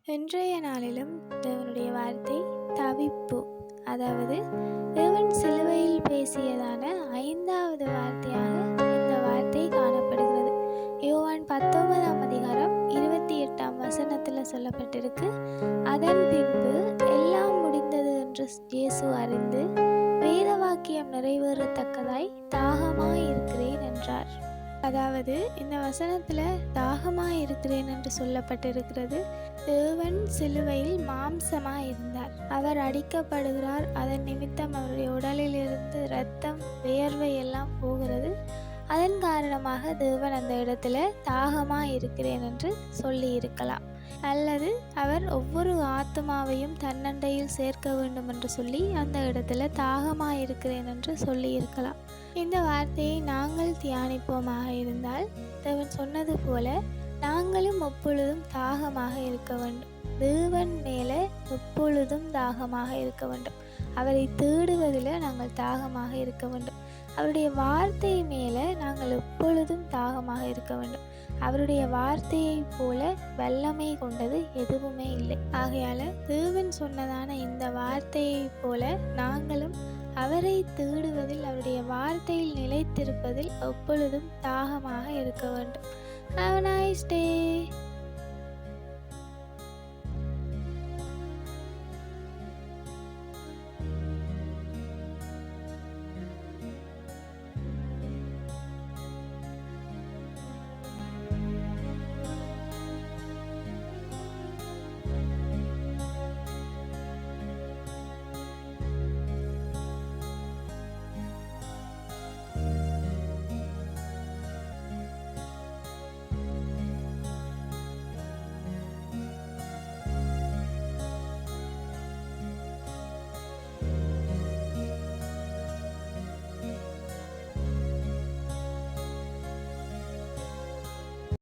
இன்றைய நாளிலும் தேவனுடைய வார்த்தை தவிப்பு, அதாவது தேவன் சிலுவையில் பேசியதான 5வது வார்த்தையாக இந்த வார்த்தை காணப்படுகிறது. யோவான் 19ஆம் அதிகாரம் 28ஆம் வசனத்தில் சொல்லப்பட்டிருக்கு, அதன் பின்பு எல்லாம் முடிந்தது என்று இயேசு அறிந்து வேத வாக்கியம் நிறைவேறத்தக்கதாய் தாகமாய் இருக்கிறேன் என்றார். அதாவது இந்த வசனத்தில் தாகமாய் இருக்கிறேன் என்று சொல்லப்பட்டிருக்கிறது. தேவன் சிலுவையில் மாம்சமாய் இருந்தார். அவர் அடிக்கப்படுகிறார். அதன் நிமித்தம் அவருடைய உடலில் இருந்து இரத்தம், வியர்வை எல்லாம் போகிறது. அதன் காரணமாக தேவன் அந்த இடத்துல தாகமாய் இருக்கிறேன் என்று சொல்லி இருக்கலாம். அல்லது அவர் ஒவ்வொரு ஆத்மாவையும் தன்னண்டையில் சேர்க்க வேண்டும் என்று சொல்லி அந்த இடத்துல தாகமாய் இருக்கிறேன் என்று சொல்லி இருக்கலாம். இந்த வார்த்தையை நாங்கள் தியானிப்போமாக இருந்தால், தேவன் சொன்னது போல நாங்களும் எப்பொழுதும் தாகமாக இருக்க வேண்டும். தேவன் மேலே எப்பொழுதும் தாகமாக இருக்க வேண்டும். அவரை தேடுவதில் நாங்கள் தாகமாக இருக்க வேண்டும். அவருடைய வார்த்தை மேலே நாங்கள் எப்பொழுதும் தாகமாக இருக்க வேண்டும். அவருடைய வார்த்தையை போல வல்லமை கொண்டது எதுவுமே இல்லை. ஆகையால் தேவன் சொன்னதான இந்த வார்த்தையை போல நாங்களும் அவரை தேடுவதில், அவருடைய வார்த்தையில் நிலைத்திருப்பதில் எப்பொழுதும் தாகமாக இருக்க வேண்டும். Have a nice day.